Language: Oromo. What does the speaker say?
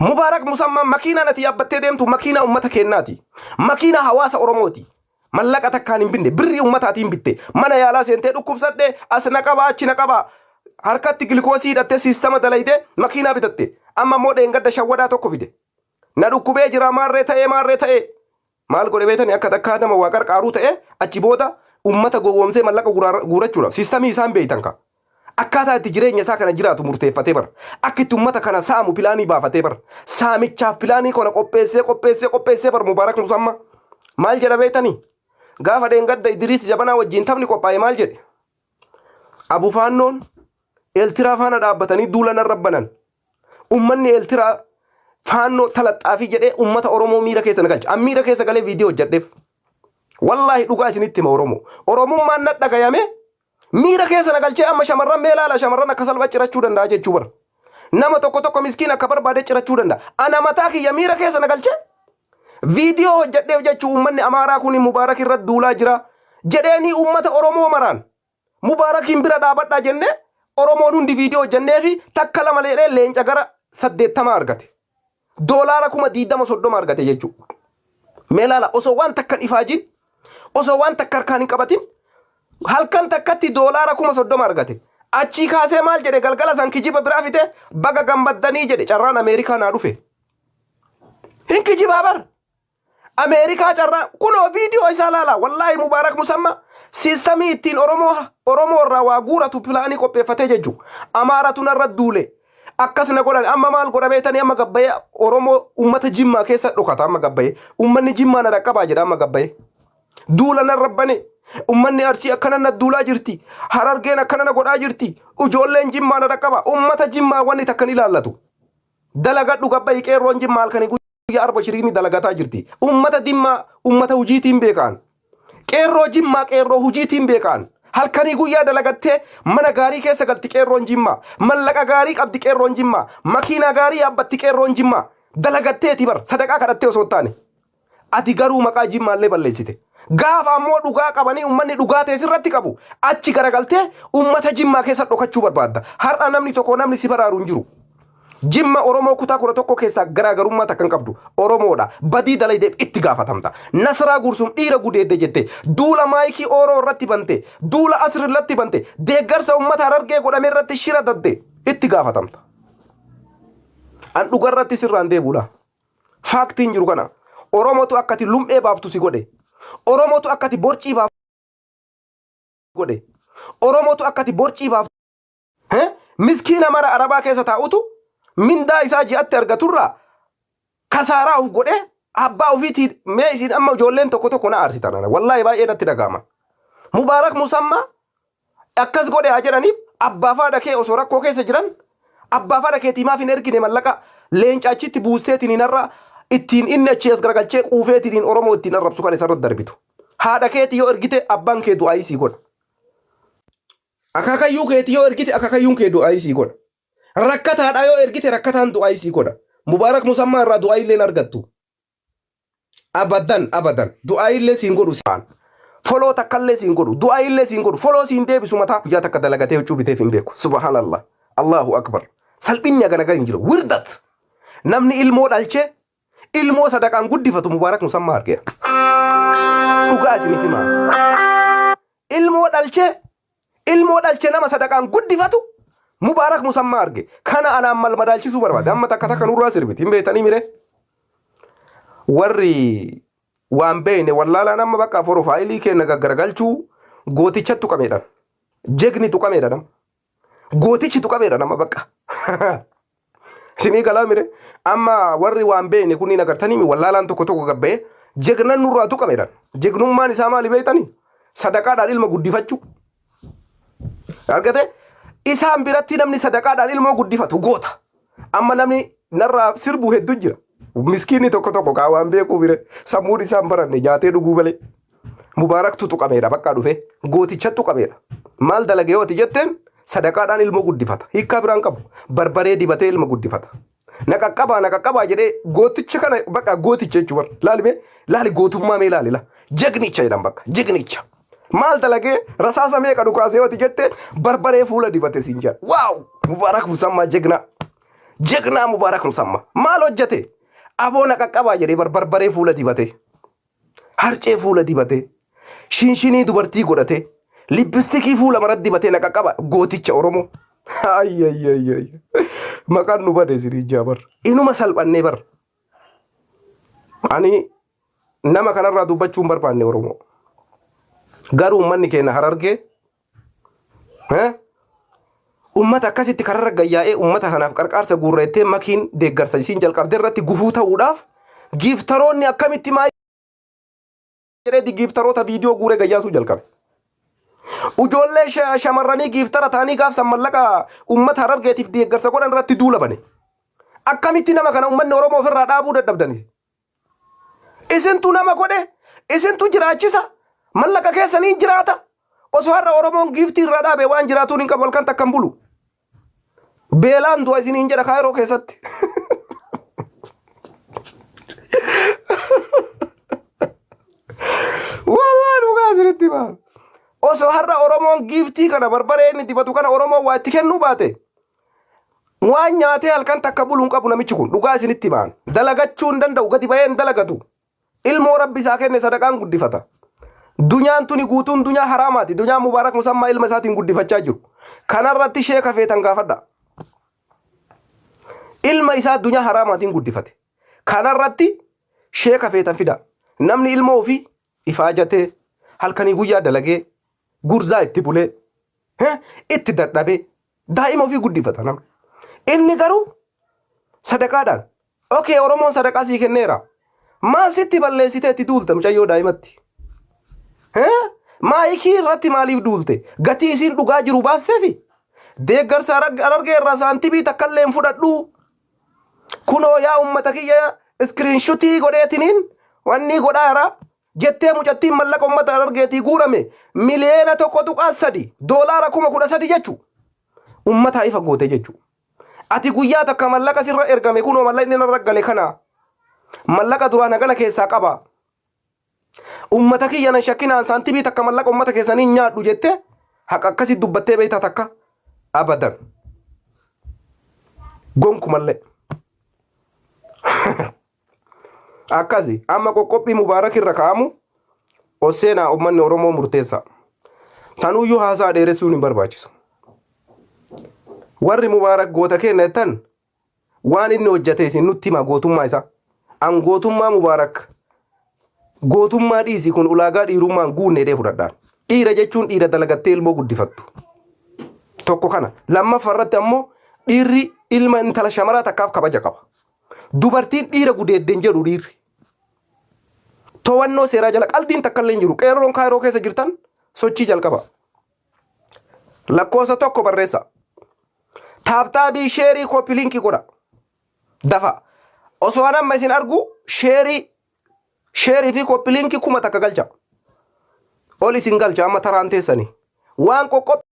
Mubaarak Musammaa makiinaa nati yaabbattee deemtu makiinaa uummata kennaati. Makiinaa hawaasa Oromooti. Mallaqa takkaan hin binne birrii uummataatiin bitte. Mana yaalaa seentee dhukkubsadhee as na qabaa achi na qabaa. Harkatti gilikoosii hidhattee siistama dalaytee makiinaa bitatte. Amma immoo dheengadda shawwadaa tokko fide. Na dhukkubee jira maarree ta'ee. Maal godhe beetanii akka takkaa nama waa qarqaaruu ta'e achi booda uummata gowwoomsee mallaqa guurachuudha. Siistamii isaan beeytan ka. Akkaataa itti jireenya isaa kana jiraatu murteeffatee bara. Akka itti uummata kana saamu pilaanii baafatee bara. Saamichaaf pilaanii kana qopheessee bara Mubaarak Musammaa. Maal jedha beetanii? Gaafa dheengadda Idriis Jabanaa wajjin taphni qophaa'e maal jedhe? Abufaannoon Eeltiraa faana dhaabbatanii duula narra banan. Uummanni Eeltiraa faannoo talaxxaafii jedhee uummata Oromoo miira keessa na galche. An miira keessa galee viidiyoo hojjedheef. Wallaahi dhugaa isinitti hima Oromoo. Oromummaan na dhagayame miira keessa na galchee amma shamarran mee ilaala shamarran akka salphaa cirachuu danda'a jechuu bara. Nama tokko miskiin akka barbaade cirachuu danda'a. Ana mataa kiyya miira keessa na galchee viidiyoo hojjedheef jechuu uummanni Amaaraa kun Mubaarak irratti duulaa jira jedheeni uummata Oromoo maraan Mubaarakiin bira dhaabadhaa jennee Oromoon hundi viidiyoo hojjennee fi takka lama leedhee leenca gara 80 argate. Doolaara 20-30 argate jechuudha. Mee ilaala osoo waan takkan ifaajin osoo waan takka harkaan hin qabatin halkan takkatti doolaara 30 argate. Achii kaasee maal jedhe galgala san kijiba biraa fite baga gammaddanii jedhe carraan Ameerikaa naa dhufe. Hin kijibaa bar. Ameerikaa carraan kunoo viidiyoo isaa laala wallaahi Mubaarak Musammaa siistamii ittiin Oromoo irraa waa guuratu pilaanii qopheeffatee jechuudha. Amaaratu narra duule. Akkasina godhan amma maal godha beetanii amma gabbayee Oromoo uummata Jimmaa keessa dhokata amma gabbayee uummanni Jimmaa na dhaqqabaa jedha amma gabbayee. Duula narra bane. Uummanni Arsii akkana na duulaa jirti. Harargeen akkana na godhaa jirti. Ijoolleen Jimmaa na dhaqqaba. Uummata Jimmaa wanni takkan ilaallatu. Dalagadhu gabbayii qeerroon Jimmaa halkanii guyyaa 40 dalagataa jirti. Uummata Jimmaa uummata hujiitiin beekan. Qeerroo Jimmaa qeerroo hujiitiin beekan. Halkanii guyyaa dalagattee mana gaarii keessa galti qeerroon Jimmaa. Mallaqa gaarii qabdi qeerroon Jimmaa. Makiina gaarii yaabbatti qeerroon Jimmaa. Dalagatteeti bar sadaqaa kadhattee osoo taane. Ati garuu maqaa Jimmaallee balleessite. Gaafa ammoo dhugaa qabanii uummanni dhugaa ta'e sirratti qabu. Achi garagaltee uummata Jimmaa keessa dhokachuu barbaadda. Har'a namni tokko namni si baraaru hin jiru. Jimma Oromoo kutaa 11 keessaa garaagarummaa takkan qabdu. Oromoodha. Badii dalaydeef itti gaafatamta. Nasraa Gursum dhiira gudeedde jette. Duula maayikii Oroo irratti bante. Duula Asir irratti bante. Deeggarsa uummata Harargee godhame irratti shira dadde. Itti gaafatamta. An dhugarratti sirraan deebuudha. Faaktiin jiru kana. Oromootu akkati lum'ee baaftu si godhe. Oromootu akkati borcii baaftu godhe. Oromootu akkati borcii baaftu. Miskiina mara Arabaa keessa taa'utu mindaa isaa ji'atti argaturraa kasaaraa uf godhe abbaa ofiitiin mee isin amma ijoolleen tokko na aarsitan wallaahi baay'ee natti dhaga'ama. Mubaarak Musammaa akkas godhe haa jedhaniif abbaa faadha kee osoo rakkoo keessa jiran abbaa faadha keetii maaf hin ergine mallaqa leenca achitti buusteetiin hinarraa ittiin inni achi as garagalchee quufeetiin Oromoo ittiin arrabsu kan isarratti darbitu. Haadha keetii yoo ergite abbaan kee du'aa isii godha. Akaakayyuu keetii yoo ergite akaakayyuun kee du'aa isii godha. Rakkataadha yoo ergite rakkataan du'aa isii godha. Mubaarak Musammaa irraa du'aa illee argattu. Abadan du'aa illee siin godhu saan. Foloo takkallee siin godhu du'aa illee siin godhu foloo siin deebisu mataa guyyaa takka dalagatee huccuu biteef hin beeku. Subhanallah. Allahu akbar. Salphinni aganagaa hin jiru. Wirdat. Namni ilmoo dhalchee ilmoo sadaqaan guddifatu Mubaarak Musammaa argeera. Dhugaa isiniif himaa. Ilmoo dhalchee nama sadaqaan guddifatu Mubaarak Musammaa arge. Kana anaan mal madaalchisuu barbaade. Amma takka nurraa sirbiti hin beetanii mire. Warri waan beeyne wallaalaan amma bakka profaayilii kenna gaggaragalchuu gootichattu qabeedhaan. Jegni tuqameedhaan. Gootichi tuqameedhaan amma bakka. Sinii galaa mire. Amma warri waan beeyne kunniin agartanii wallaalaan tokko gabba'ee jegnan nurraa tuqameedhaan. Jegnummaan isaa maali beeytanii? Sadaqaadhaan ilma guddifachuu. Argate? Isaan biratti namni sadaqaadhaan ilmoo guddifatu goota. Amma namni narraa sirbu hedduu jira. Miskiinni tokko kaa waan beekuu bire sammuun isaan baranne nyaatee dhuguu malee. Mubaaraktu tuqameedha bakka dhufe gootichattu tuqameedha. Maal dalage yooti jetteen sadaqaadhaan ilmoo guddifata. Hiikkaa biraan qabu barbaree dibatee ilma guddifata. Naqaqqabaa jedhee gooticha kana bakka gooticha jechuudha. Laali gootummaa mee laali la. Jegnicha jedhan bakka jegnicha. Maal dalagee rasaasa meeqa dhukaasee yooti jettee barbaree fuula dibate siin jedha. Waaw Mubaarak Musammaa jegna. Jegnaa Mubaarak Musammaa maal hojjete? Aboona qaqqabaa jedhee barbaree fuula dibate. Harcee fuula dibate. Shinshinii dubartii godhate. Lippistikii fuula maratti dibatee na qaqqaba gooticha Oromoo. Ayyayyayyayyay. Maqaan nu bade sirijaa bar. Inuma salphannee bar. Ani nama kanarraa dubbachuun barbaanne Oromoo. Garuu uummanni keenya Harargee ummata akkasitti kararra gayyaa'ee ummata kanaaf qarqaarsa guurreettee makiin deeggarsa isiin jalqabdee irratti gufuu ta'uudhaaf giiftaroonni akkamitti maa jedhee giiftaroota viidiyoo guuree gayyaasuu jalqabe. Ujoollee shamarranii giiftara ta'anii gaafsan mallaqa ummata Harargeetiif deeggarsa godhan irratti duula bane. Akkamitti nama kana uummanni Oromoo ofirraa dhaabuu dadhabdanii? Isintu nama godhe, isintu jiraachisa, mallaqa keessanii jiraata. Osoo har'a Oromoon giiftii irraa dhaabe waan jiraatuun hin qabu halkan takkan bulu. Beelaan du'a isiniin jedha Kaayiroo keessatti. Wallaan dhugaa isinitti baal. Osoo har'a Oromoon giiftii kana barbaree inni dibatu kana Oromoon waa itti kennuu baate. Waan nyaatee halkan takka bulu hin qabu namichi kun dhugaa isinitti baan. Dalagachuu hin danda'u gadi bahee hin dalagatu. Ilmoo Rabbi isaa kenne sadaqaan guddifata. Dunyaan tuni guutuun dunyaa haraamaati. Dunyaan Mubaarak Musammaa ilma isaatiin guddifachaa jiru. Kanarratti sheeka feetan gaafadha. Ilma isaa dunyaa haraamaatiin guddifate. Kanarratti sheeka feetan fida. Namni ilmoo ofii ifaajatee halkanii guyyaa dalagee gurzaa itti bulee itti dadhabee daa'ima ofii guddifata namni. Inni garuu sadaqaadhaan okee Oromoon sadaqaa sii kenneera. Maal sitti balleessitee itti duulta mucayyoo daa'imatti? Maayikii irratti maaliif duulte? Gatii isiin dhugaa jiru baasteefi? Deeggarsa Harargee irraa saantibii takkallee hin fudhadhu. Kunoo yaa uummata kiyya iskiriinshutii godheetiniin wanni godhaara jettee mucattiin mallaqa uummata Harargeetii guurame miliyoona 1.3 doolaara 13,000 jechuu. Uummataa ifa goote jechuu. Ati guyyaa takka mallaqa sirra ergame kunoo mallaqni narra gale kana. Mallaqa duraan hagana keessaa qaba. Ummata kiyya nan shakkinaan saantibii takka mallaqa ummata keessanii nyaadhu jette haqa akkasii dubbattee beektaa takka abadan. Gonkumallee. Akkasi amma qoqqophii Mubaarak irra kaa'amu oseenaa uummanni Oromoo murteessa. Tanuyyuu haasaa dheeressuun hin barbaachisu. Warri Mubaarak goota kenna jettan waan inni hojjate isin nutti hima gootummaa isaa. An gootummaa Mubaarak gootummaa dhiisii kun ulaagaa dhiirummaan guunne dee fudhadhaan. Dhiira jechuun dhiira dalagattee ilmoo guddifattu. Tokko kana. Lammaffaa irratti ammoo dhiirri ilma intala shamaraa takkaaf kabaja qaba. Dubartiin dhiira gudeeddeen jedhu dhiirri. To'annoo seeraa jala qalbiin takkallee hin jiru. Qeerroon Kaayiroo keessa jirtan sochii jalqaba. Lakkoofsa tokko barreessa. Taaptaabii sheerii koppiliinkii godha. Dafa. Osoo amma isin argu sheerii fi koppiliinkii 1000 takka galcha. Ol isin galcha amma taraan teessanii. Waan qoqqophii